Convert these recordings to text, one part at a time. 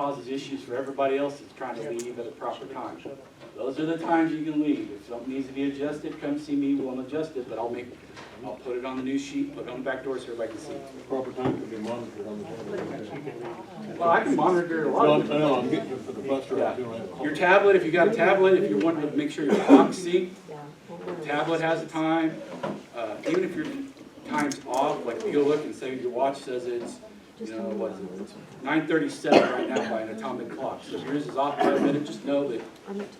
causes issues for everybody else that's trying to leave at a proper time. Those are the times you can leave. If something needs to be adjusted, come see me, we'll adjust it, but I'll put it on the news sheet, put it on the back door so everybody can see it. Proper time to be monitored on the. Well, I can monitor a lot of I know, I'm getting you for the bus Yeah. drive too, right? Your tablet, if you got a tablet, if you're wanting to make sure your clock's synced, the tablet has a time. Even if your time's off, like if you go look and say your watch says it's, what is it? It's 9:37 right now by an atomic clock. So if yours is off by a minute, just know that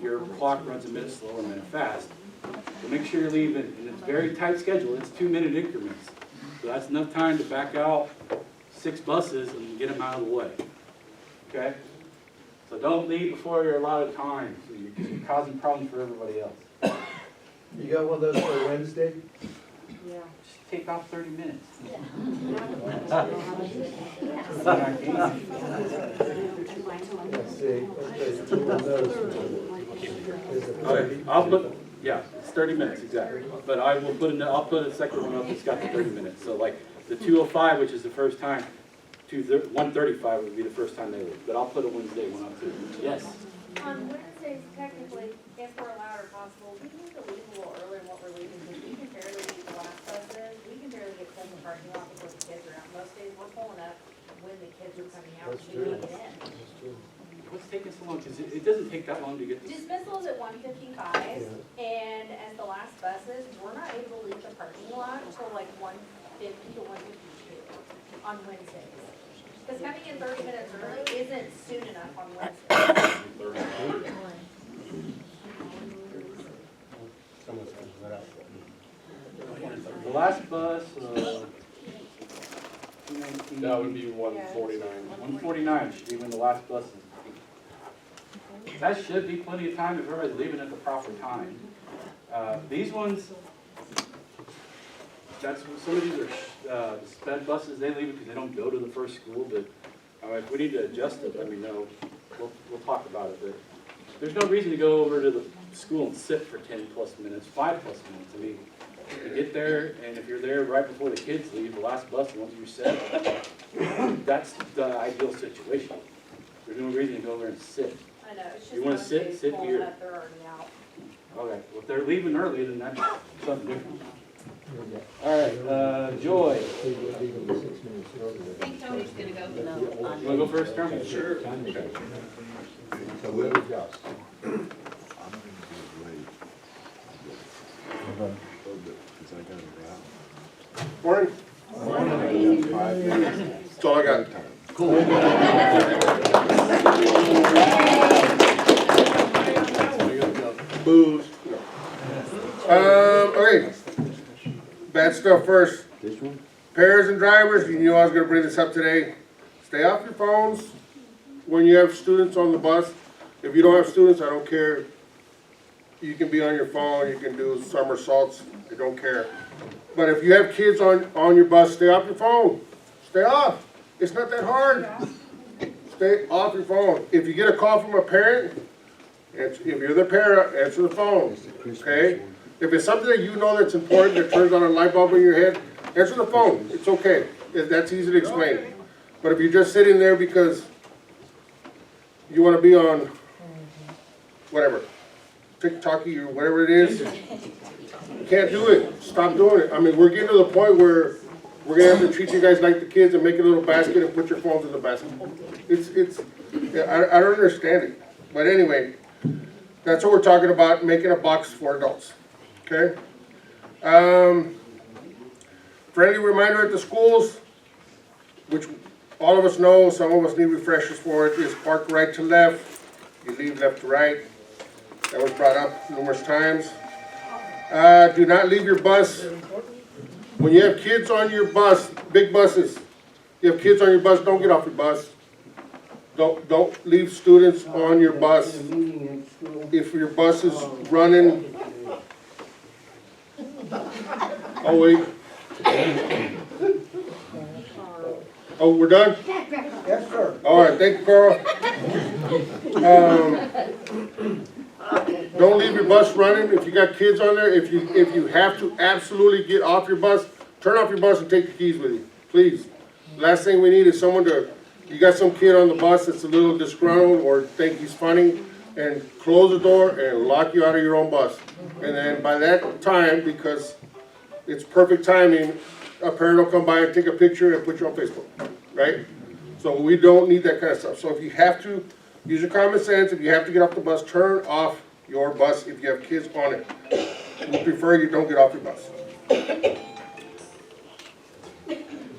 your clock runs a minute slow or a minute fast. So make sure you're leaving, and it's a very tight schedule. It's 2-minute increments. So that's enough time to back out 6 buses and get them out of the way. Okay? So don't leave before your allotted time, because you're causing problems for everybody else. You got one of those for Wednesday? Yeah. Just take off 30 minutes. Let's see. Okay, two of those. Okay, I'll put, yeah, it's 30 minutes, exactly. But I will put I'll put a second one up that's got the 30 minutes. So like the 2:05, which is the first time, 1:35 would be the first time they leave. But I'll put a Wednesday one up too. Yes? On Wednesdays, technically, if we're allowed or possible, we need to leave a little earlier than what we're leaving, because we can barely leave the last buses. We can barely get in the parking lot before the kids are out. Most days, we're pulling up when the kids are coming out, That's so we true. can't get in. That's true. What's taking so long? Because it doesn't take that long to get this. Dismissal is at 1:55, and as the last buses, we're not able to leave the parking lot until like 1:50 to 1:52 on Wednesdays. Because coming in 30 minutes early isn't soon enough on Wednesdays. The last bus, 219. That would be 149. 149 should be when the last bus is. That should be plenty of time if everybody's leaving at the proper time. These ones, some of these are sped buses, they leave it because they don't go to the first school, but if we need to adjust it, let me know. We'll talk about it, but there's no reason to go over to the school and sit for 10 plus minutes, 5 plus minutes. I mean, you get there, and if you're there right before the kids leave, the last bus, once you're set, that's the ideal situation. There's no reason to go over and sit. I know, it's just You wanna most sit? days Sit pulling here. up, they're already out. Okay, well, if they're leaving early, then that's something different. All right, Joy. I think Tony's gonna go. No. You wanna go first, Tom? Sure. So where we go? Morning. That's all I got. Booze. Okay. Bad stuff first. This one? Parents and drivers, you knew I was gonna bring this up today. Stay off your phones when you have students on the bus. If you don't have students, I don't care. You can be on your phone, you can do somersaults, I don't care. But if you have kids on your bus, stay off your phone. Stay off. It's not that hard. Stay off your phone. If you get a call from a parent, if you're the parent, answer the phone, okay? If it's something that you know that's important, that turns on a light bulb in your head, answer the phone. It's okay. That's easy to explain. But if you're just sitting there because you want to be on whatever, TikTok or whatever it is, you can't do it. Stop doing it. I mean, we're getting to the point where we're gonna have to treat you guys like the kids and make a little basket and put your phones in the basket. I don't understand it. But anyway, that's what we're talking about, making a box for adults. Okay? Friendly reminder at the schools, which all of us know, some of us need refreshers for it, is park right to left, you leave left to right. That was brought up numerous times. Do not leave your bus. When you have kids on your bus, big buses, you have kids on your bus, don't get off your bus. Don't leave students on your bus. If your bus is running, oh wait. Oh, we're done? Yes, sir. All right, thank you, Carl. Don't leave your bus running. If you got kids on there, if you have to absolutely get off your bus, turn off your bus and take the keys with you, please. Last thing we need is someone to you got some kid on the bus that's a little disgruntled or think he's funny, and close the door and lock you out of your own bus. And then by that time, because it's perfect timing, a parent will come by and take a picture and put you on Facebook, right? So we don't need that kind of stuff. So if you have to, use your common sense. If you have to get off the bus, turn off your bus if you have kids on it. We prefer you don't get off your bus.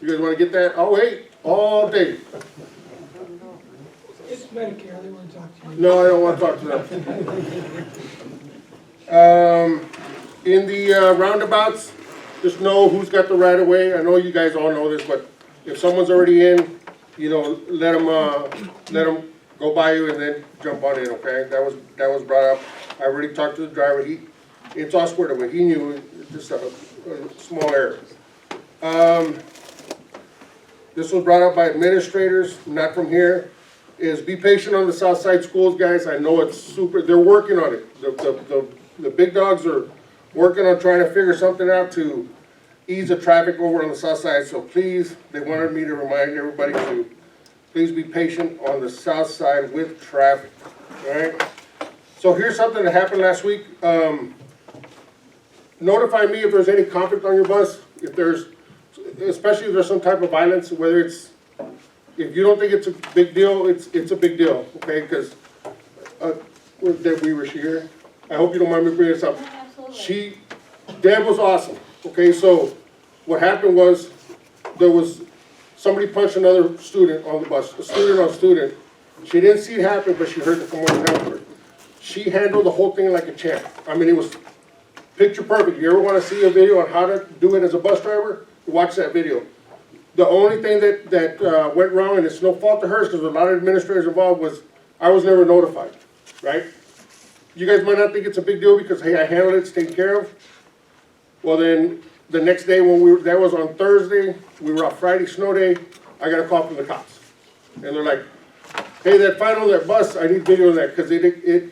You guys want to get that? I'll wait all day. It's Medicare, they want to talk to you. No, I don't want to talk to them. In the roundabouts, just know who's got the right of way. I know you guys all know this, but if someone's already in, you know, let them go by you and then jump on in, okay? That was brought up. I already talked to the driver. It's all squared away. He knew it, just a small error. This was brought up by administrators, not from here, is be patient on the south side schools, guys. I know it's super, they're working on it. The big dogs are working on trying to figure something out to ease the traffic over on the south side. So please, they wanted me to remind everybody to please be patient on the south side with traffic, all right? So here's something that happened last week. Notify me if there's any conflict on your bus, if there's, especially if there's some type of violence, whether it's, if you don't think it's a big deal, it's a big deal, okay? Because, Deb Weaver, she here? I hope you don't mind me bringing this up. Absolutely. Deb was awesome, okay? So what happened was, there was, somebody punched another student on the bus, a student on student. She didn't see it happen, but she heard the come over and help her. She handled the whole thing like a champ. I mean, it was picture perfect. You ever want to see a video on how to do it as a bus driver? Watch that video. The only thing that went wrong, and it's no fault of hers, because a lot of administrators involved, was I was never notified, right? You guys might not think it's a big deal because, hey, I handled it, it's taken care of. Well, then, the next day when that was on Thursday, we were off Friday, snow day, I got a call from the cops. And they're like, hey, that fight on that bus, I need video of that, because it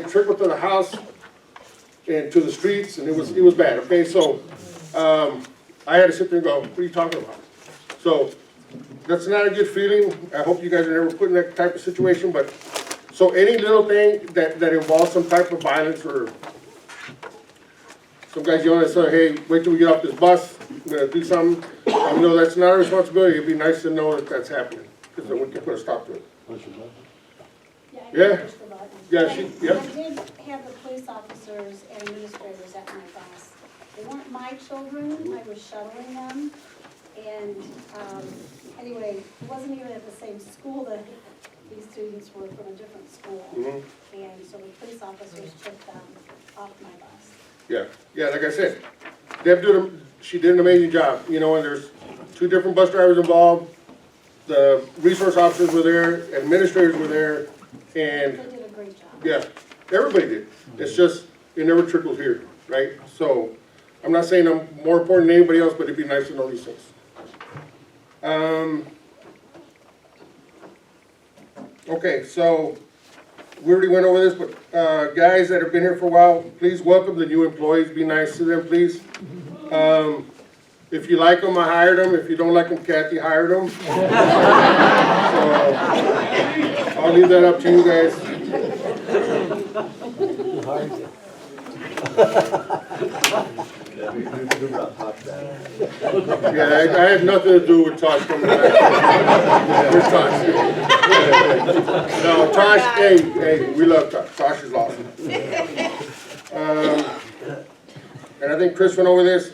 trickled to the house and to the streets, and it was bad, okay? So, I had to sit there and go, what are you talking about? So, that's not a good feeling. I hope you guys are never put in that type of situation, but, so any little thing that involves some type of violence, or some guys yelling and say, hey, wait till we get off this bus, we're gonna do something. I know that's not a responsibility. It'd be nice to know that that's happening, because then we can put a stop to it. I Yeah. push the button. Yeah, she, yep. I did have the police officers and administrators at my bus. They weren't my children, I was shuttling them. And, anyway, it wasn't even at the same school that these students were from a different school. Mhm. And so the police officers took them off my bus. Yeah, like I said, Deb she did an amazing job, you know, and there's 2 different bus drivers involved. The resource officers were there, administrators were there, and They did a great job. yeah, everybody did. It's just, it never trickled here, right? So, I'm not saying I'm more important than anybody else, but it'd be nice to know these things. Okay, so, we already went over this, but, guys that have been here for a while, please welcome the new employees, be nice to them, please. If you like them, I hired them, if you don't like them, Kathy hired them. So, I'll leave that up to you guys. Yeah, I had nothing to do with Tosh coming back. Where's Tosh? No, Tosh, hey, we love Tosh. Tosh is awesome. And I think Chris went over this.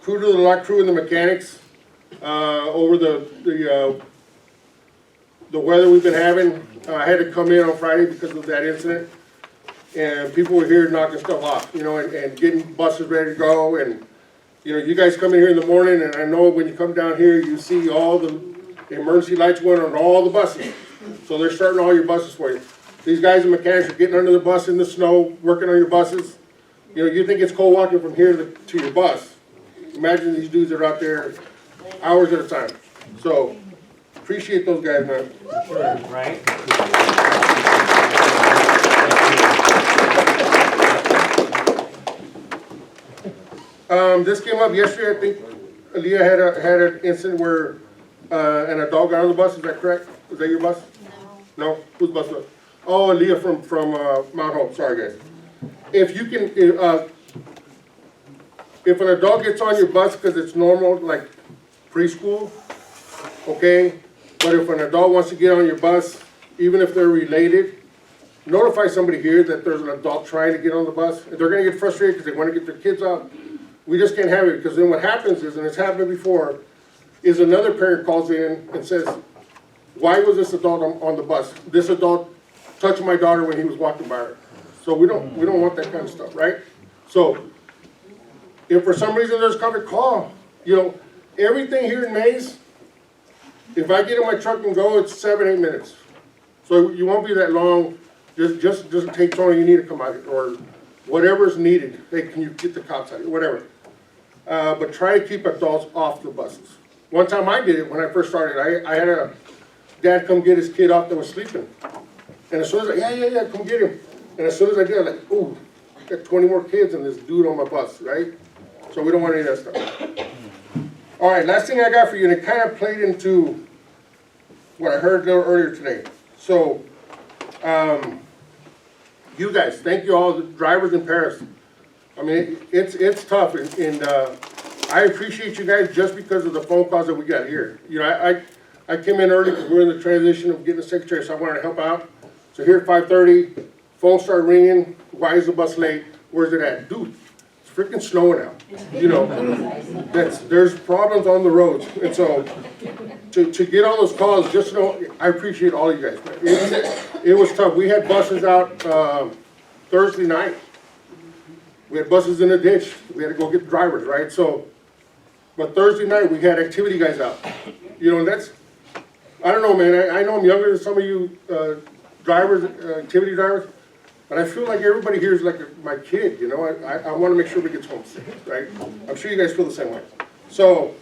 Crew to the lot crew and the mechanics, over the weather we've been having. I had to come in on Friday because of that incident. And people were here knocking stuff off, you know, and getting buses ready to go. And, you know, you guys come in here in the morning, and I know when you come down here, you see all the emergency lights going on all the buses. So they're starting all your buses for you. These guys and mechanics are getting under the bus in the snow, working on your buses. You know, you think it's cold walking from here to your bus. Imagine these dudes are out there hours at a time. So, appreciate those guys, man. Right? This came up yesterday. I think Aaliyah had an incident where an adult got on the bus, is that correct? Is that your bus? No? Whose bus was it? Oh, Leah from Mount Hope, sorry guys. If you can, if an adult gets on your bus because it's normal, like preschool, okay? But if an adult wants to get on your bus, even if they're related, notify somebody here that there's an adult trying to get on the bus. If they're gonna get frustrated because they wanna get their kids out, we just can't have it, because then what happens is, and it's happened before, is another parent calls in and says, why was this adult on the bus? This adult touched my daughter when he was walking by her. So we don't want that kind of stuff, right? So, if for some reason there's covered, call. You know, everything here in Mays, if I get in my truck and go, it's 7-8 minutes. So you won't be that long, just take Tony, you need to come out here, or whatever's needed. Hey, can you get the cops out here, whatever. But try to keep adults off the buses. One time I did it when I first started. I had a dad come get his kid off that was sleeping. And as soon as yeah, come get him. And as soon as I did, I'm like, ooh, I got 20 more kids and this dude on my bus, right? So we don't want any of that stuff. All right, last thing I got for you, and it kind of played into what I heard a little earlier today. So, you guys, thank you all, the drivers in Paris. I mean, it's tough, and I appreciate you guys just because of the phone calls that we got here. You know, I came in early because we're in the transition of getting a secretary, so I wanted to help out. So here at 5:30, phone started ringing. Why is the bus late? Where's it at? Dude, it's freaking snowing out. You know, there's problems on the roads. And so to get all those calls, just know, I appreciate all you guys. It was tough. We had buses out Thursday night. We had buses in the ditch. We had to go get drivers, right? So, but Thursday night we had activity guys out. You know, and that's, I don't know, man. I know I'm younger than some of you drivers, activity drivers, but I feel like everybody here is like my kid, you know? I want to make sure we get home safe, right? I'm sure you guys feel the same way. So,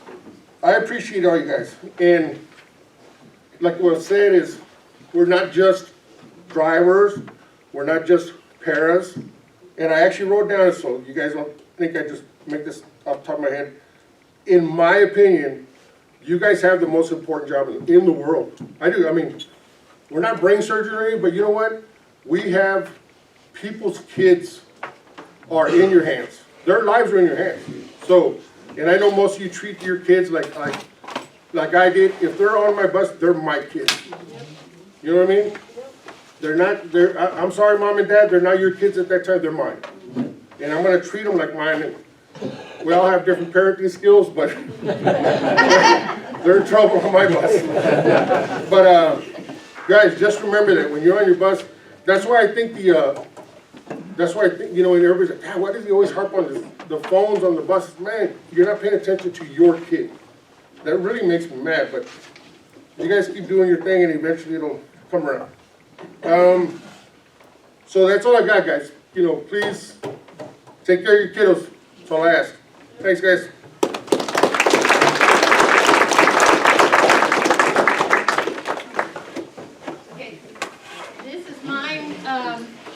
I appreciate all you guys. And like what I said is, we're not just drivers, we're not just paras. And I actually wrote down, so you guys don't think I just make this off the top of my head. In my opinion, you guys have the most important job in the world. I do. I mean, we're not brain surgery, but you know what? We have people's kids are in your hands. Their lives are in your hands. So, and I know most of you treat your kids like I did. If they're on my bus, they're my kids. You know what I mean? They're not, I'm sorry, mom and dad, they're not your kids at that time, they're mine. And I'm gonna treat them like mine. And we all have different parenting skills, but they're in trouble on my bus. But guys, just remember that when you're on your bus, that's why I think you know, and everybody's like, God, why does he always harp on the phones on the buses? Man, you're not paying attention to your kid. That really makes me mad, but you guys keep doing your thing and eventually it'll come around. So that's all I got, guys. You know, please take care of your kiddos. That's all I ask. Thanks, guys. Okay, this is mine,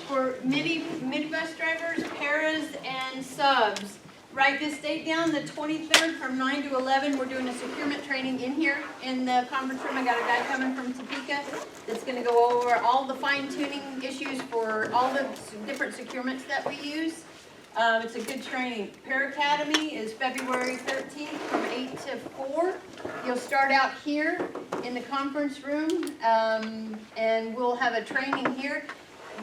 for minibus drivers, paras, and subs. Write this date down, the 23rd from 9 to 11. We're doing a securement training in here in the conference room. I got a guy coming from Topeka that's going to go over all the fine-tuning issues for all the different securements that we use. It's a good training. Para Academy is February 13th from 8 to 4. You'll start out here in the conference room, and we'll have a training here.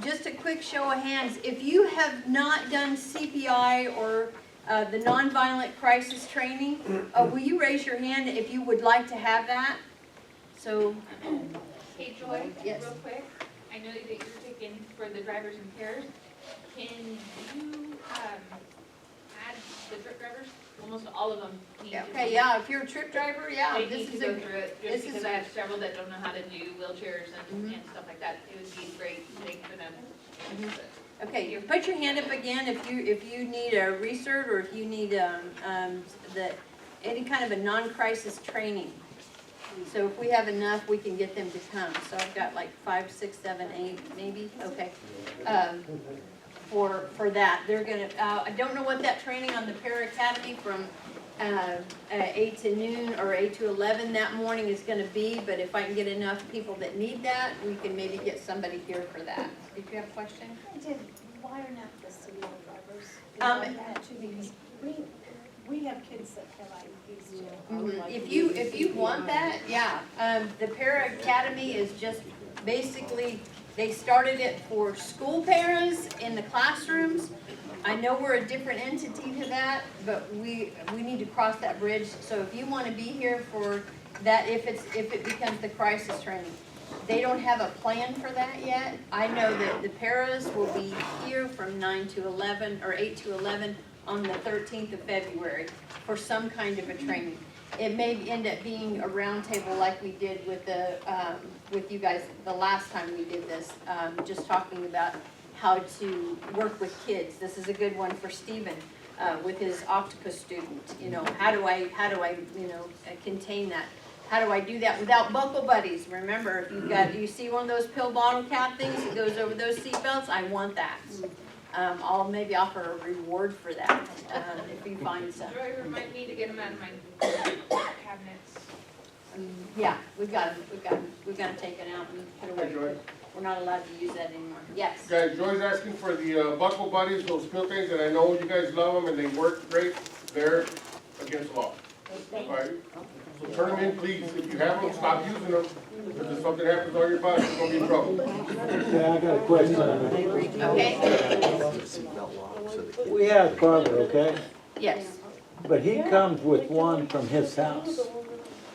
Just a quick show of hands. If you have not done CPI or the nonviolent crisis training, will you raise your hand if you would like to have that? So, Hey Joy, Yes. real quick, I know that you're taking for the drivers and pairs. Can you add the trip drivers? Almost all of them need to. okay, yeah, if you're a trip driver, yeah, They this need is to a, go through it, this just is because a- I have several that don't know how to do wheelchairs and Mhm. stuff like that. It would be a great thing for them. okay, you put your hand up again if you need a recert or if you need any kind of a non-crisis training. So if we have enough, we can get them to come. So I've got like 5, 6, 7, 8, maybe, okay. For that, they're gonna, I don't know what that training on the Para Academy from 8 to noon or 8 to 11 that morning is gonna be, but if I can get enough people that need that, we can maybe get somebody here for that. Did you have a question? I did, why are not the single drivers? Um, That too, because we have kids that have IEPs too. If you want that, yeah. The Para Academy is just basically, they started it for school paras in the classrooms. I know we're a different entity to that, but we need to cross that bridge. So if you wanna be here for that, if it becomes the crisis training. They don't have a plan for that yet. I know that the paras will be here from 9 to 11, or 8 to 11 on the 13th of February for some kind of a training. It may end up being a roundtable like we did with with you guys the last time we did this, just talking about how to work with kids. This is a good one for Stephen, with his octopus student. You know, how do I, contain that? How do I do that without buckle buddies? Remember, if you see one of those pill bottle cap things that goes over those seatbelts, I want that. I'll maybe offer a reward for that, if you find some. Driver might need to get them out of my cabinets. Yeah, we've got them taken out and put Hey, away. Joy. We're not allowed to use that anymore. Yes. Guys, Joy's asking for the buckle buddies, those pill things, and I know you guys love them and they work great. They're against the law. Alright? So turn them in, please. If you have them, stop using them. Because if something happens on your bus, you're gonna be in trouble. Yeah, I got a question. Okay, We have Carver, okay? yes. But he comes with one from his house.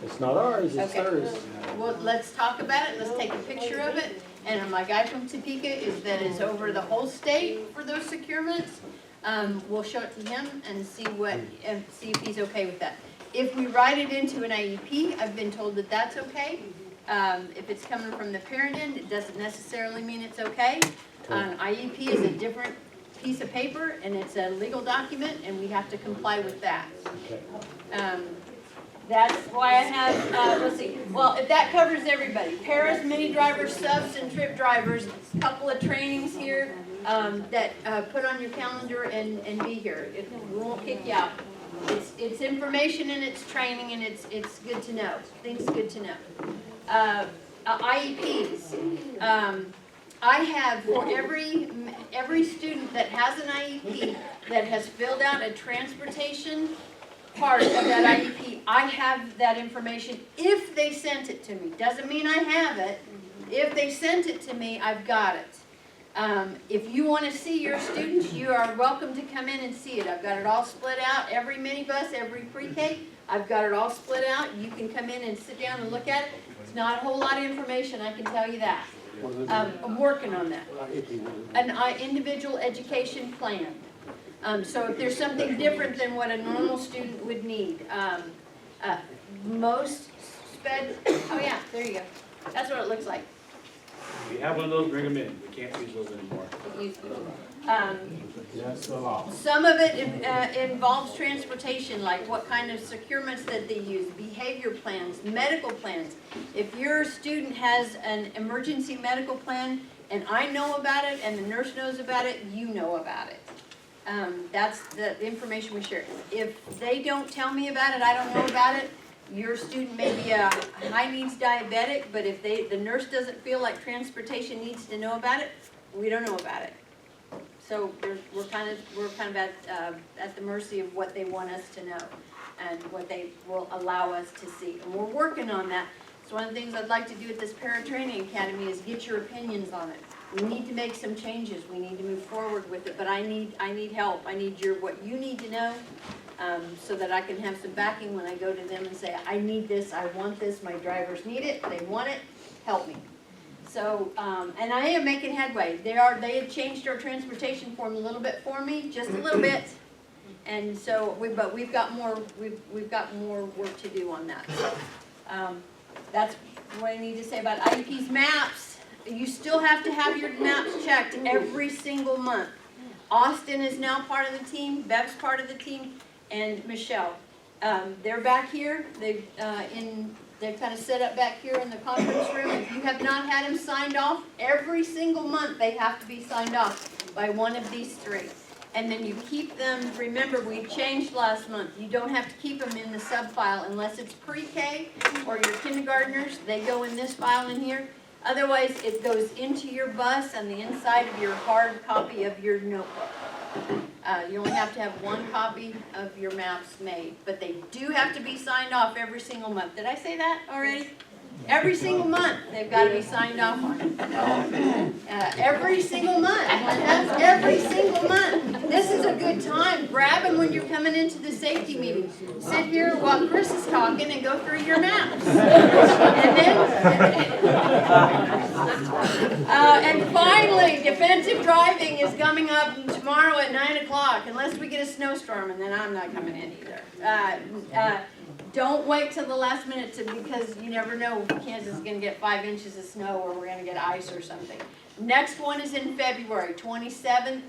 It's not ours, it's Okay. theirs. Well, let's talk about it, let's take a picture of it, and my guy from Topeka is over the whole state for those securements. We'll show it to him and see if he's okay with that. If we write it into an IEP, I've been told that that's okay. If it's coming from the parent end, it doesn't necessarily mean it's okay. An IEP is a different piece of paper, and it's a legal document, and we have to comply with that. That's why I have, let's see, well, if that covers everybody, paras, mini drivers, subs, and trip drivers, couple of trainings here, that, put on your calendar and be here. We won't kick you out. It's information and it's training and it's good to know, things good to know. IEPs, I have for every student that has an IEP that has filled out a transportation part of that IEP, I have that information if they sent it to me. Doesn't mean I have it. If they sent it to me, I've got it. If you want to see your students, you are welcome to come in and see it. I've got it all split out, every minibus, every pre-K, I've got it all split out. You can come in and sit down and look at it. It's not a whole lot of information, I can tell you that. I'm working on that. An individual education plan. So if there's something different than what a normal student would need, most sped, oh yeah, there you go. That's what it looks like. If you have one of those, bring them in. We can't use those anymore. That's the law. Some of it involves transportation, like what kind of securements that they use, behavior plans, medical plans. If your student has an emergency medical plan and I know about it and the nurse knows about it, you know about it. That's the information we share. If they don't tell me about it, I don't know about it. Your student may be a high needs diabetic, but if the nurse doesn't feel like transportation needs to know about it, we don't know about it. So we're kind of at the mercy of what they want us to know and what they will allow us to see. And we're working on that. So one of the things I'd like to do at this Para-Training Academy is get your opinions on it. We need to make some changes. We need to move forward with it, but I need help. I need what you need to know, so that I can have some backing when I go to them and say, I need this, I want this, my drivers need it, they want it, help me. So, and I am making headway. They have changed our transportation form a little bit for me, just a little bit. And so, but we've got more work to do on that. So, that's what I need to say about IEP's maps. You still have to have your maps checked every single month. Austin is now part of the team, Bev's part of the team, and Michelle. They're back here. They've kind of set up back here in the conference room. If you have not had them signed off, every single month they have to be signed off by one of these three. and then you keep them, remember, we changed last month, you don't have to keep them in the sub-file unless it's pre-K or your kindergartners, they go in this file in here. Otherwise, it goes into your bus and the inside of your hard copy of your notebook. You only have to have one copy of your maps made, but they do have to be signed off every single month. Did I say that already? Every single month, they've got to be signed off on. Every single month, that's every single month. This is a good time. Grab them when you're coming into the safety meeting. Sit here while Chris is talking and go through your maps. And then, and finally, defensive driving is coming up tomorrow at 9 o'clock, unless we get a snowstorm, and then I'm not coming in either. Don't wait till the last minute because you never know, Kansas is gonna get 5 inches of snow or we're gonna get ice or something. Next one is in February, 27th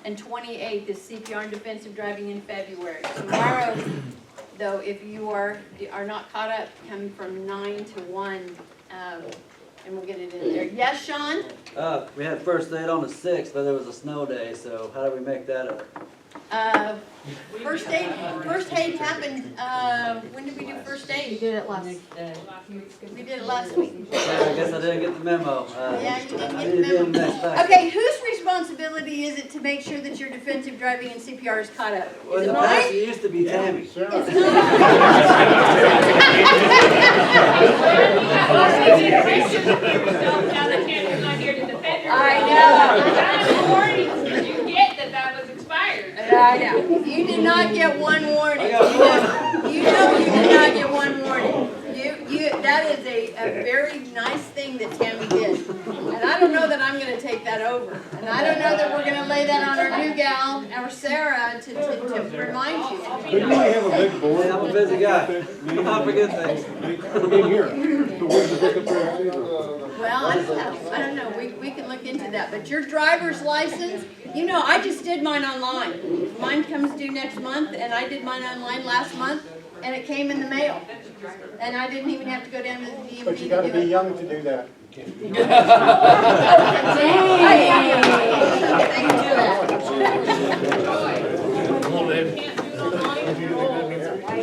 and 28th is CPR and defensive driving in February. Tomorrow, though, if you are not caught up, come from 9 to 1, and we'll get it in there. Yes, Sean? We had first aid on the 6th, but there was a snow day, so how do we make that up? First aid happened, when did we do first aid? We did it last. We did it last week. Yeah, I guess I didn't get the memo. Yeah, you didn't I get need the to be in memo. the next batch. Okay, whose responsibility is it to make sure that your defensive driving and CPR is caught up? Well, Is in it the past, mine? it used to be Tammy. It's I know. You did not get one warning. You know you did not get one warning. That is a very nice thing that Tammy did. And I don't know that I'm gonna take that over. And I don't know that we're gonna lay that on our new gal, our Sarah, to remind you. Couldn't we have a big board? I'm a busy guy. I forget things. In here. So where's the book up there? Well, I don't know, we can look into that, but your driver's license, you know, I just did mine online. Mine comes due next month, and I did mine online last month, and it came in the mail. And I didn't even have to go down to the DMV to do it. But you gotta be young to do that. Thank you for that.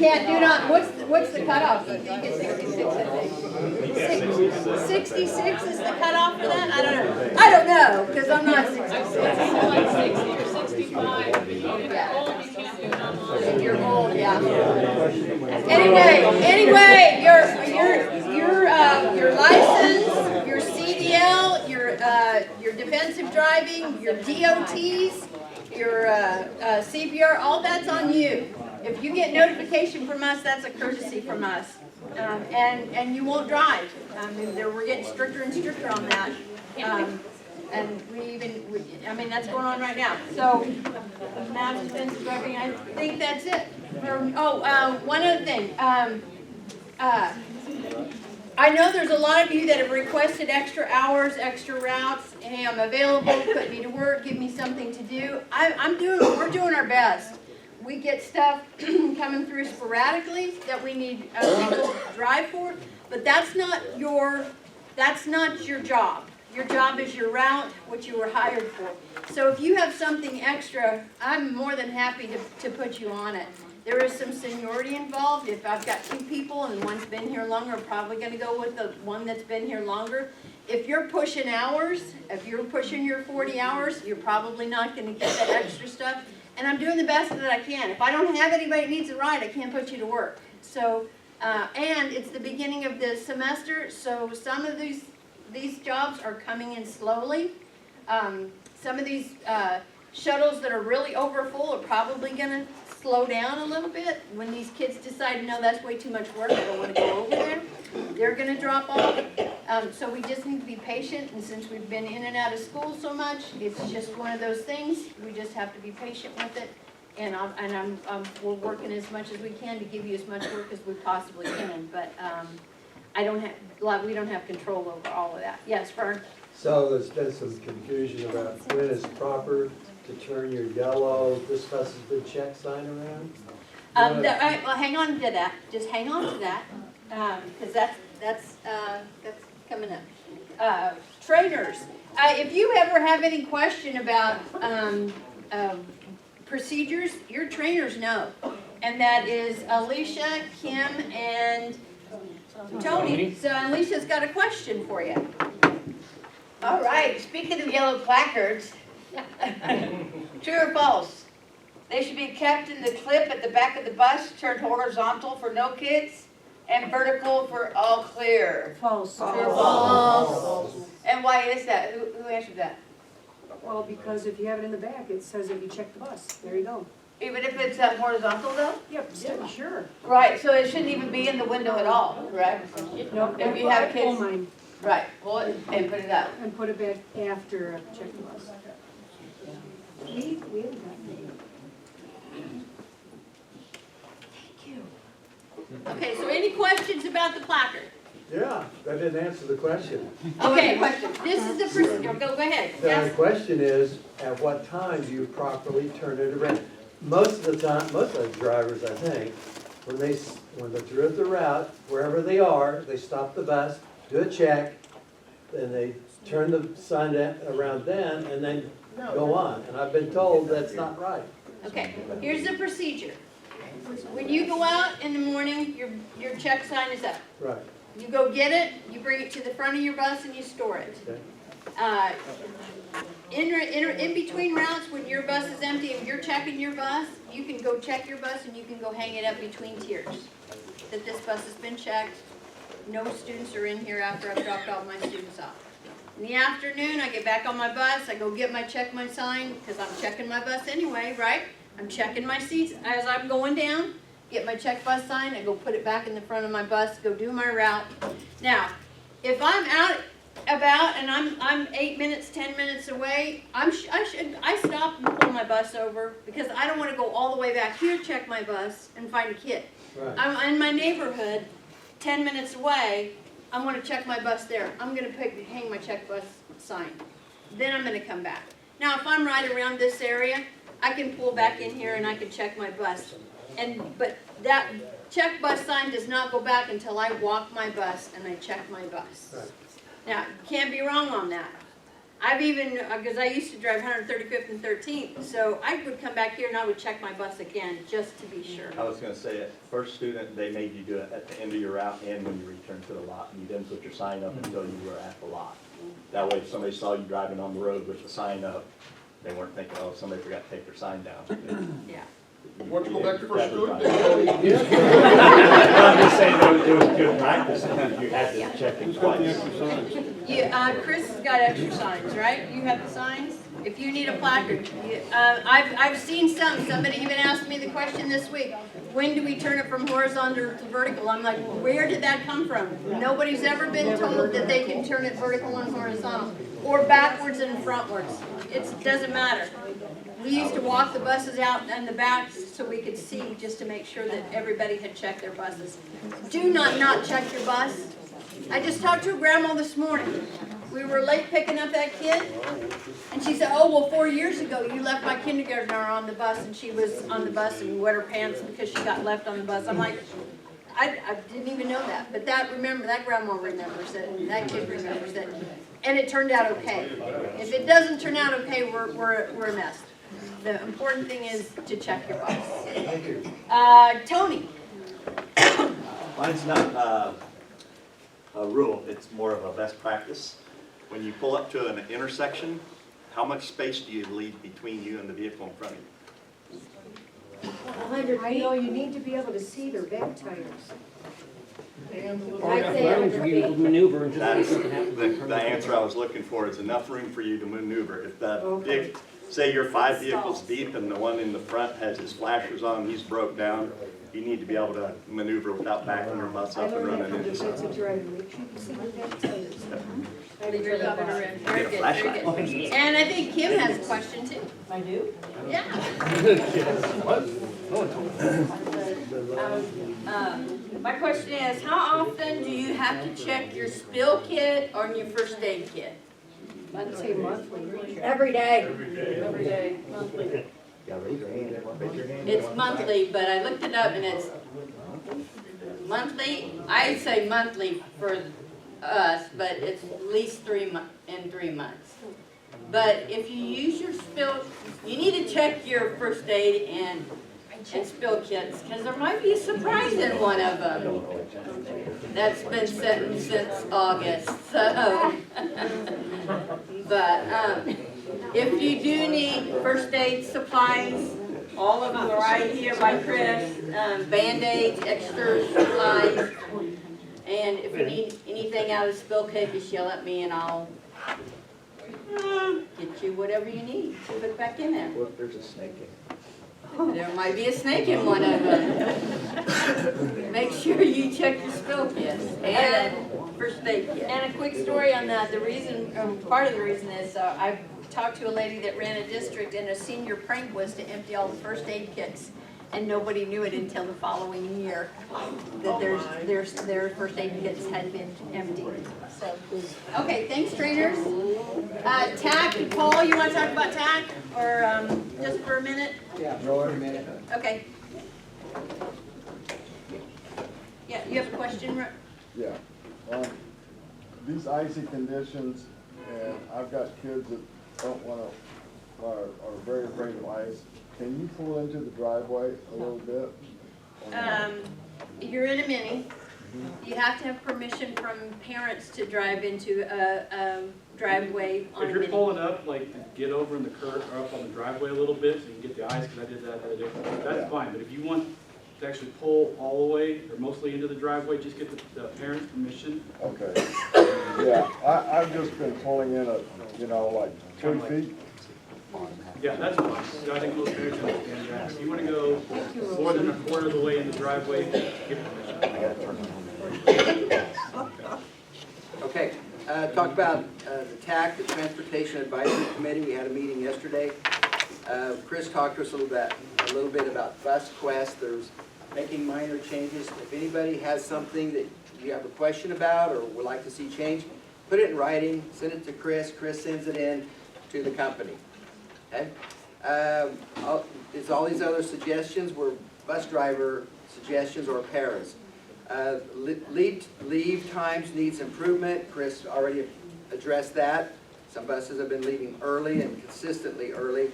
Can't do not, what's the cutoff? You get 66, I think. 66 is the cutoff for that? I don't know, because I'm not 66. Like 60 or 65, but if you're old, you can't do it online. If you're old, yeah. Anyway, your license, your CDL, your defensive driving, your DOTs, your CPR, all that's on you. If you get notification from us, that's a courtesy from us. And you won't drive. We're getting stricter and stricter on that. And I mean, that's going on right now. So, mass defensive driving, I think that's it. One other thing. I know there's a lot of you that have requested extra hours, extra routes. Hey, I'm available, put me to work, give me something to do. We're doing our best. We get stuff coming through sporadically that we need people to drive for, but that's not your job. Your job is your route, what you were hired for. So if you have something extra, I'm more than happy to put you on it. There is some seniority involved. If I've got 2 people and one's been here longer, I'm probably gonna go with the one that's been here longer. If you're pushing hours, if you're pushing your 40 hours, you're probably not gonna get that extra stuff. And I'm doing the best that I can. If I don't have anybody that needs a ride, I can't put you to work. So, and it's the beginning of the semester, so some of these jobs are coming in slowly. Some of these shuttles that are really overfull are probably gonna slow down a little bit. When these kids decide, no, that's way too much work, I don't wanna go over there, they're gonna drop off. So we just need to be patient, and since we've been in and out of school so much, it's just one of those things. We just have to be patient with it. And we're working as much as we can to give you as much work as we possibly can, but we don't have control over all of that. Yes, Vern? So there's been some confusion about when it's proper to turn your yellow, this has been check sign around. Well, hang on to that, just hang on to that, because that's coming up. Trainers, if you ever have any question about procedures, your trainers know. And that is Alicia, Kim, and Tony. So Alicia's got a question for you. All right, speaking of yellow placards, true or false? They should be kept in the clip at the back of the bus, turned horizontal for no kids, and vertical for all clear. False. True or false? And why is that? Who answered that? Well, because if you have it in the back, it says if you check the bus, there you go. Even if it's horizontal though? Yep, sure. Right, so it shouldn't even be in the window at all, correct? No, If you have pull kids, mine right, pull it and put it up. and put it back after check the bus. We haven't gotten it. Okay, so any questions about the placard? Yeah, that didn't answer the question. Okay, this is the procedure, go ahead, The yes? question is, at what time do you properly turn it around? Most of the time, most of the drivers, I think, when they're at the route, wherever they are, they stop the bus, do a check, then they turn the sign around then, and then go on. And I've been told that's not right. Okay, here's the procedure. When you go out in the morning, your check sign is up. Right, You go get it, you bring it to the front of your bus and you store it. okay. In between routes, when your bus is empty and you're checking your bus, you can go check your bus and you can go hang it up between tiers. That this bus has been checked, no students are in here after I've dropped all my students off. In the afternoon, I get back on my bus, I go get my check my sign, because I'm checking my bus anyway, right? I'm checking my seats as I'm going down, get my check bus sign, I go put it back in the front of my bus, go do my route. Now, if I'm out about and I'm 8 minutes, 10 minutes away, I stop and pull my bus over because I don't want to go all the way back here, check my bus, and find a kid. Right. I'm in my neighborhood, 10 minutes away, I want to check my bus there. I'm going to hang my check bus sign. Then I'm going to come back. Now, if I'm right around this area, I can pull back in here and I can check my bus. But that check bus sign does not go back until I walk my bus and I check my bus. Right. Now, can't be wrong on that. I've even, because I used to drive 135th and 13th, so I would come back here and I would check my bus again, just to be sure. I was gonna say, at first student, they made you do it at the end of your route and when you return to the lot. You didn't put your sign up until you were at the lot. That way, if somebody saw you driving on the road with the sign up, they weren't thinking, oh, somebody forgot to take their sign down. Yeah. Why don't you go back to first student? I'm just saying, it was good practice, you had to check it Who's got the twice. extra signs? Chris has got extra signs, right? You have the signs? If you need a placard, I've seen somebody even asked me the question this week, when do we turn it from horizontal to vertical? I'm like, where did that come from? Nobody's ever been told that they can turn it vertical and horizontal, or backwards and frontwards. It doesn't matter. We used to walk the buses out in the back so we could see, just to make sure that everybody had checked their buses. Do not check your bus. I just talked to a grandma this morning. We were late picking up that kid, and she said, oh, well, 4 years ago, you left my kindergartner on the bus, and she was on the bus and wet her pants because she got left on the bus. I'm like, I didn't even know that, but that grandma remembers it, and that kid remembers it, and it turned out okay. If it doesn't turn out okay, we're a mess. The important thing is to check your bus. Thank you. Tony. Mine's not a rule, it's more of a best practice. When you pull up to an intersection, how much space do you leave between you and the vehicle in front of you? 100 feet. I know, you need to be able to see their back tires. Why don't you maneuver and That's just see what happens? the answer I was looking for, is enough room for you to maneuver. If that say you're 5 vehicles deep and the one in the front has his flashers on, he's broke down, you need to be able to maneuver without backing your bus up and running into something. Make sure you can see their back tires. Very good, very good. And I think Kim has a question too. I do? Yeah. My question is, how often do you have to check your spill kit or your first aid kit? I'd say monthly. Every day. Every day, monthly. It's monthly, but I looked it up and it's monthly. I say monthly for us, but it's at least 3 months. But if you use your spill, you need to check your first aid and spill kits, because there might be a surprise in one of them. That's been sitting since August, so. But, if you do need first aid supplies, all of them are right here by Chris, Band-Aids, extra supplies. And if you need anything out of the spill kit, just yell at me and I'll get you whatever you need, put it back in there. What if there's a snake in it? There might be a snake in one of them. Make sure you check your spill kits and first aid kit. And a quick story on that, the reason, part of the reason is, I talked to a lady that ran a district, and a senior prank was to empty all the first aid kits. And nobody knew it until the following year, that their first aid kits had been emptied, so. Okay, thanks, trainers. TAC, Paul, you wanna talk about TAC, or, just for a minute? Yeah, no, a minute. Okay. Yeah, you have a question, Rick? Yeah. These icy conditions, and I've got kids that don't wanna, are very afraid of ice. Can you pull into the driveway a little bit? You're in a mini. You have to have permission from parents to drive into a driveway on a If you're mini. pulling up, like, to get over in the curb, or up on the driveway a little bit, so you can get the ice, because I did that the other day, that's fine. But if you want to actually pull all the way, or mostly into the driveway, just get the parents' permission. Okay. Yeah, I've just been pulling in like 2 feet. Yeah, that's fine. I think most parents understand that. If you want to go more than a quarter of the way in the driveway, get permission. Okay, talk about the TAC, the Transportation Advisory Committee. We had a meeting yesterday. Chris talked to us a little bit about Bus Quest. There's making minor changes. If anybody has something that you have a question about or would like to see changed, put it in writing, send it to Chris. Chris sends it in to the company. Okay? It's all these other suggestions were bus driver suggestions or paras. Leave times needs improvement. Chris already addressed that. Some buses have been leaving early and consistently early.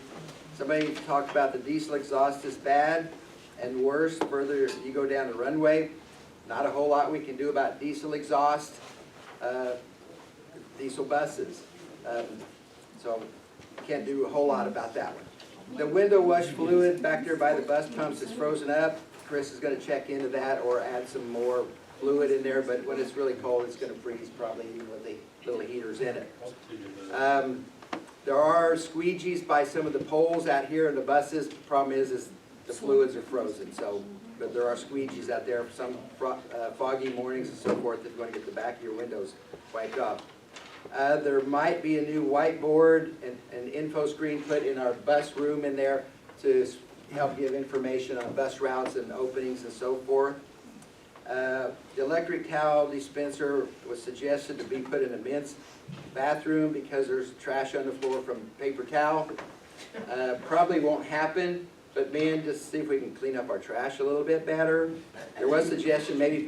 Somebody talked about the diesel exhaust is bad and worse further you go down the runway. Not a whole lot we can do about diesel exhaust, diesel buses. So can't do a whole lot about that one. The window wash fluid back there by the bus pumps is frozen up. Chris is going to check into that or add some more fluid in there, but when it's really cold, it's going to freeze probably even with the little heaters in it. There are squeegees by some of the poles out here in the buses. The problem is the fluids are frozen, so, but there are squeegees out there for some foggy mornings and so forth that are going to get the back of your windows wiped off. There might be a new whiteboard and info screen put in our bus room in there to help give information on bus routes and openings and so forth. The electric towel dispenser was suggested to be put in a men's bathroom because there's trash on the floor from paper towel. Probably won't happen, but man, just see if we can clean up our trash a little bit better. There was suggestion maybe put